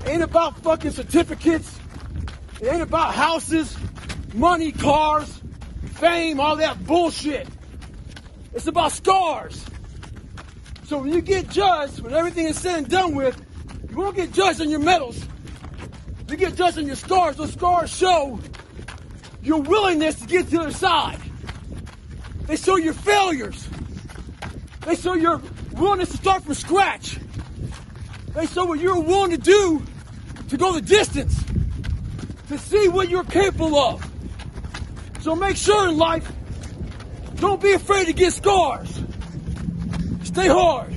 It ain't about fucking certificates. It ain't about houses, money, cars, fame, all that bullshit. It's about scars. So when you get judged, when everything is said and done with, you won't get judged on your medals. You get judged on your scars. Those scars show your willingness to get to the other side. They show your failures. They show your willingness to start from scratch. They show what you're willing to do to go the distance, to see what you're capable of. So make sure in life, don't be afraid to get scars. Stay hard.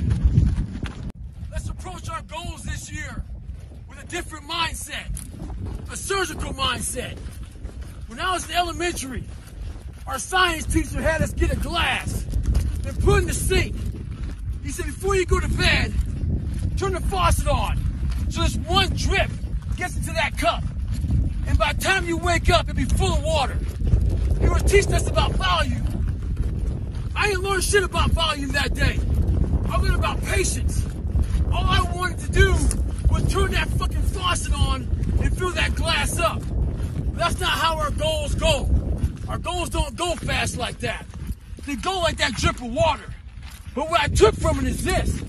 Let's approach our goals this year with a different mindset, a surgical mindset. When I was in elementary, our science teacher had us get a glass and put it in the sink. He said, before you go to bed, turn the faucet on so this one drip gets into that cup. And by the time you wake up, it'll be full of water. He was teaching us about volume. I didn't learn shit about volume that day. I learned about patience. All I wanted to do was turn that fucking faucet on and fill that glass up. But that's not how our goals go. Our goals don't go fast like that. They go like that drip of water. But what I took from it is this.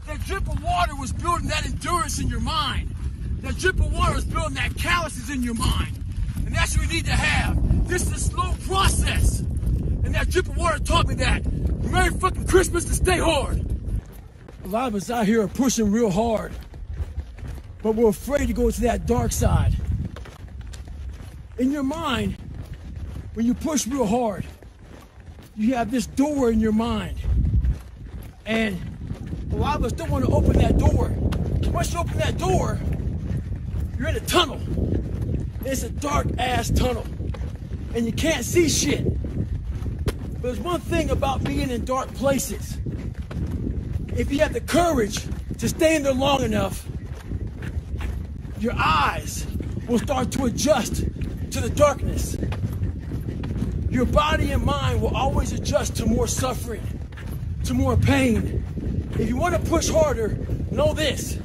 That drip of water was building that endurance in your mind. That drip of water was building that calluses in your mind. And that's what we need to have. This is a slow process. And that drip of water taught me that. Merry fucking Christmas and stay hard. A lot of us out here are pushing real hard, but we're afraid to go to that dark side. In your mind, when you push real hard, you have this door in your mind. And a lot of us don't want to open that door. Once you open that door, you're in a tunnel. It's a dark ass tunnel. And you can't see shit. But there's one thing about being in dark places. If you have the courage to stay in there long enough, your eyes will start to adjust to the darkness. Your body and mind will always adjust to more suffering, to more pain. If you want to push harder, know this.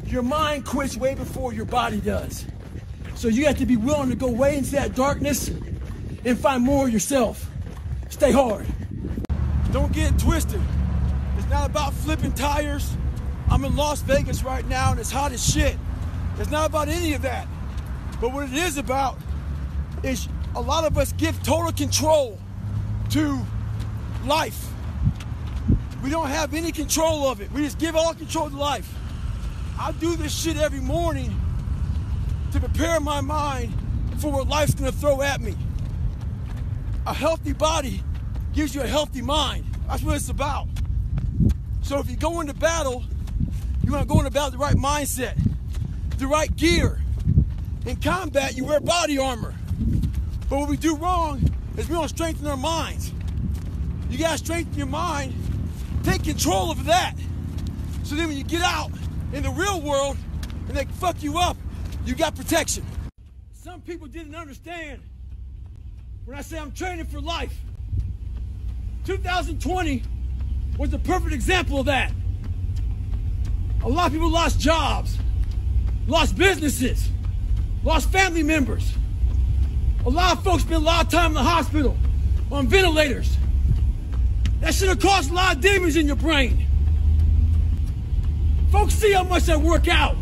Your mind quits way before your body does. So you have to be willing to go way into that darkness and find more of yourself. Stay hard. Don't get twisted. It's not about flipping tires. I'm in Las Vegas right now and it's hot as shit. It's not about any of that. But what it is about is a lot of us give total control to life. We don't have any control of it. We just give all control to life. I do this shit every morning to prepare my mind for what life's gonna throw at me. A healthy body gives you a healthy mind. That's what it's about. So if you go into battle, you wanna go into battle with the right mindset, the right gear. In combat, you wear body armor. But what we do wrong is we don't strengthen our minds. You gotta strengthen your mind, take control of that. So then when you get out in the real world and they fuck you up, you got protection. Some people didn't understand when I say I'm training for life. 2020 was the perfect example of that. A lot of people lost jobs, lost businesses, lost family members. A lot of folks spent a lot of time in the hospital on ventilators. That should have caused a lot of demons in your brain. Folks see how much I work out,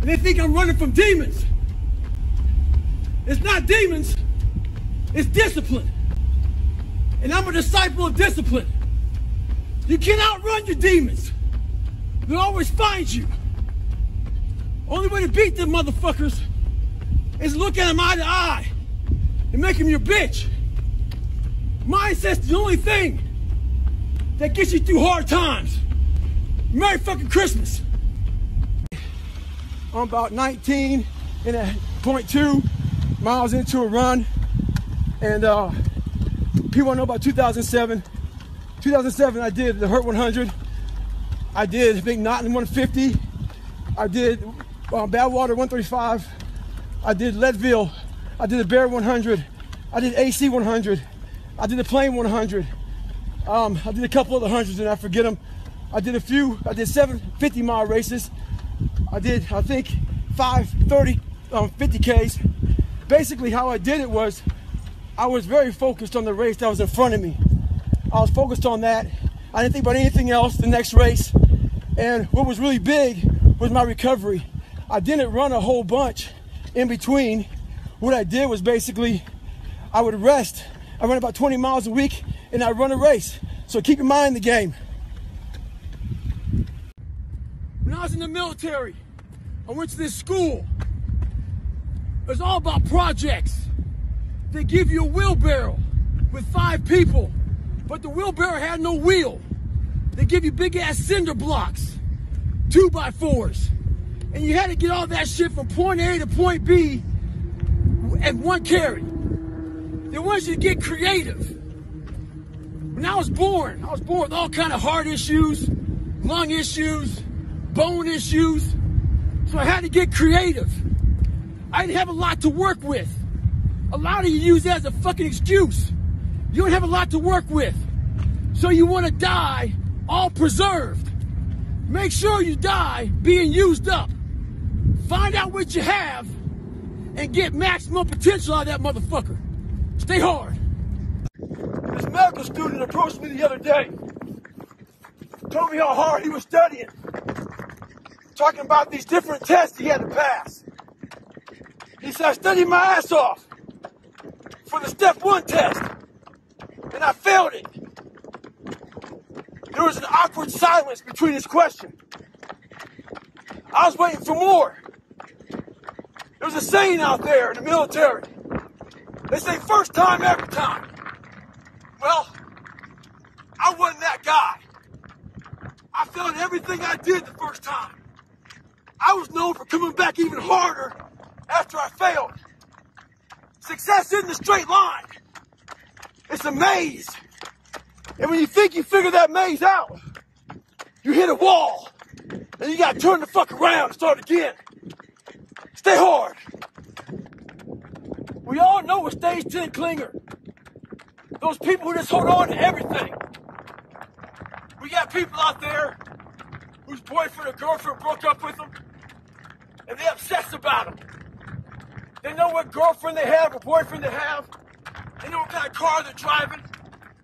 and they think I'm running from demons. It's not demons, it's discipline. And I'm a disciple of discipline. You can't outrun your demons. They'll always find you. Only way to beat them motherfuckers is look at them eye to eye and make them your bitch. Mindset's the only thing that gets you through hard times. Merry fucking Christmas. I'm about 19 and a 8.2 miles into a run. And people want to know about 2007. 2007, I did the Hurt 100. I did Big Knotton 150. I did Badwater 135. I did Leadville. I did the Bear 100. I did AC 100. I did the Plain 100. I did a couple of the hundreds and I forget them. I did 7 50-mile races. I did, I think, 5 30 50Ks. Basically, how I did it was I was very focused on the race that was in front of me. I was focused on that. I didn't think about anything else the next race. And what was really big was my recovery. I didn't run a whole bunch in between. What I did was basically I would rest. I run about 20 miles a week and I run a race. So keep your mind in the game. When I was in the military, I went to this school. It was all about projects. They give you a wheelbarrow with 5 people, but the wheelbarrow had no wheel. They give you big ass cinder blocks, 2x4s, and you had to get all that shit from point A to point B at one carry. They want you to get creative. When I was born with all kind of heart issues, lung issues, bone issues, so I had to get creative. I didn't have a lot to work with. A lot of you use that as a fucking excuse. You don't have a lot to work with. So you want to die all preserved. Make sure you die being used up. Find out what you have and get maximum potential out of that motherfucker. Stay hard. This medical student approached me the other day. Told me how hard he was studying. Talking about these different tests he had to pass. He said, I studied my ass off for the step 1 test, and I failed it. There was an awkward silence between his question. I was waiting for more. There's a saying out there in the military. They say first time, every time. Well, I wasn't that guy. I failed everything I did the first time. I was known for coming back even harder after I failed. Success isn't a straight line. It's a maze. And when you think you figure that maze out, you hit a wall. And you gotta turn the fuck around and start again. Stay hard. We all know a stage 10 clinger. Those people who just hold on to everything. We got people out there whose boyfriend or girlfriend broke up with them, and they obsess about them. They know what girlfriend they have or boyfriend they have. They know what kind of car they're driving.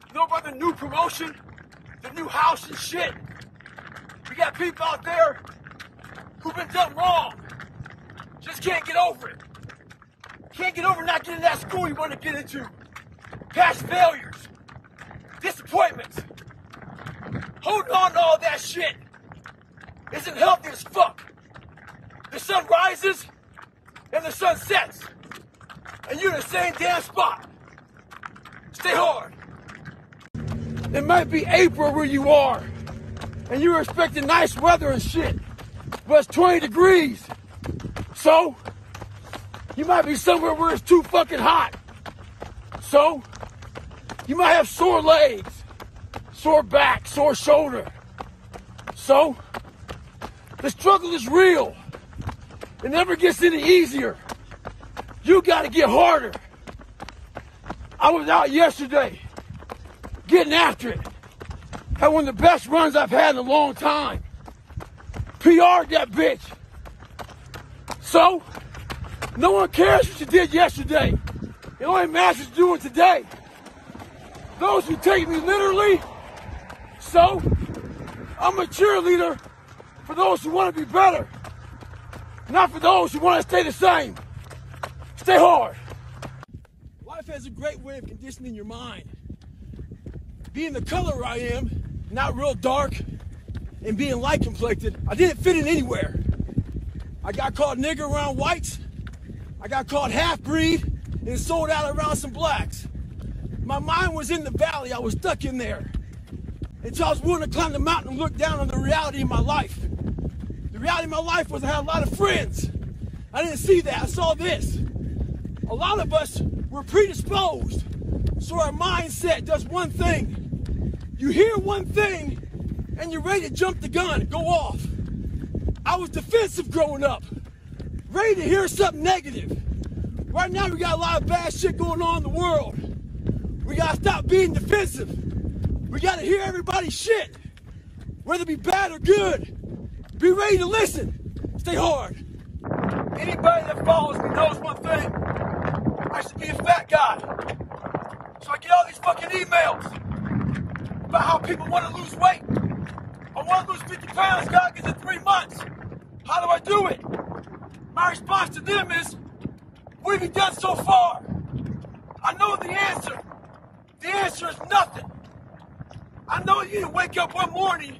They know about the new promotion, the new house and shit. We got people out there who've been done wrong. Just can't get over it. Can't get over not getting that school you want to get into. Past failures. Disappointments. Holding on to all that shit isn't healthy as fuck. The sun rises and the sun sets. And you're in the same damn spot. Stay hard. It might be April where you are, and you're expecting nice weather and shit, but it's 20 degrees. So, you might be somewhere where it's too fucking hot. So, you might have sore legs, sore back, sore shoulder. So, the struggle is real. It never gets any easier. You gotta get harder. I was out yesterday, getting after it. Had one of the best runs I've had in a long time. PR'd that bitch. So, no one cares what you did yesterday. It only matters what you're doing today. Those who take me literally, so I'm a cheerleader for those who want to be better, not for those who want to stay the same. Stay hard. Life has a great way of conditioning your mind. Being the color I am, not real dark, and being light complected, I didn't fit in anywhere. I got called nigger around whites. I got called half-breed and sold out around some blacks. My mind was in the valley. I was stuck in there until I was willing to climb the mountain and look down on the reality of my life. The reality of my life was I had a lot of friends. I didn't see that. I saw this. A lot of us were predisposed, so our mindset does one thing. You hear one thing, and you're ready to jump the gun and go off. I was defensive growing up, ready to hear something negative. Right now, we got a lot of bad shit going on in the world. We gotta stop being defensive. We gotta hear everybody's shit, whether it be bad or good. Be ready to listen. Stay hard. Anybody that follows me knows one thing. I used to be a fat guy. So I get all these fucking emails about how people want to lose weight. I want to lose 50 pounds, Goggins, in 3 months. How do I do it? My response to them is, what have you done so far? I know the answer. The answer is nothing. I know you didn't wake up one morning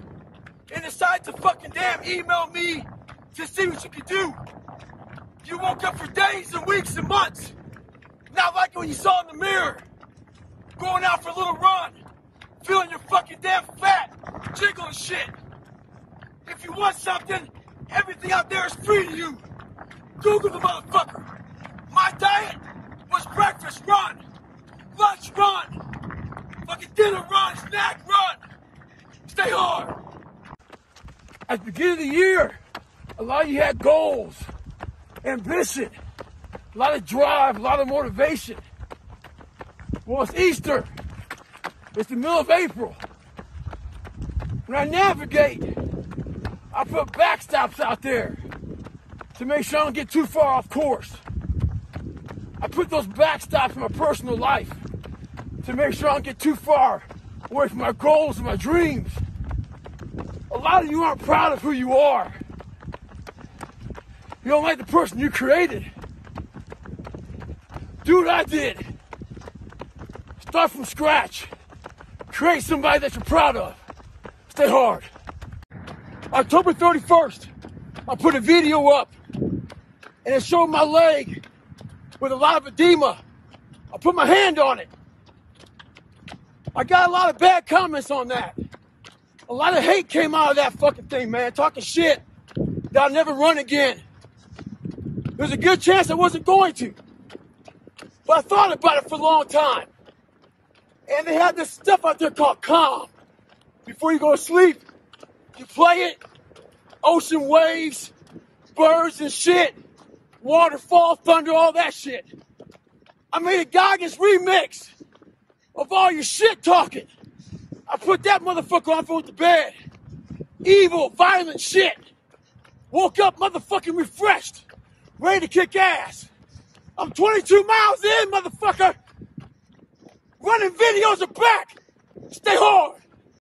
and decide to fucking damn email me to see what you can do. You woke up for days and weeks and months. Not like when you saw in the mirror, going out for a little run, feeling your fucking damn fat, jiggling shit. If you want something, everything out there is free to you. Google the motherfucker. My diet was breakfast run, lunch run, fucking dinner run, snack run. Stay hard. At the beginning of the year, a lot of you had goals, ambition, a lot of drive, a lot of motivation. Well, it's Easter. It's the middle of April. When I navigate, I put backstops out there to make sure I don't get too far off course. I put those backstops in my personal life to make sure I don't get too far away from my goals and my dreams. A lot of you aren't proud of who you are. You don't like the person you created. Do what I did. Start from scratch. Create somebody that you're proud of. Stay hard. October 31st, I put a video up and it showed my leg with a lot of edema. I put my hand on it. I got a lot of bad comments on that. A lot of hate came out of that fucking thing, man. Talking shit that I'll never run again. There's a good chance I wasn't going to. But I thought about it for a long time. And they had this stuff out there called Calm. Before you go to sleep, you play it. Ocean waves, birds and shit. Waterfall, thunder, all that shit. I made a Goggins remix of all your shit talking. I put that motherfucker on before I went to bed. Evil, violent shit. Woke up motherfucking refreshed. Ready to kick ass. I'm 22 miles in, motherfucker. Running videos are back. Stay hard.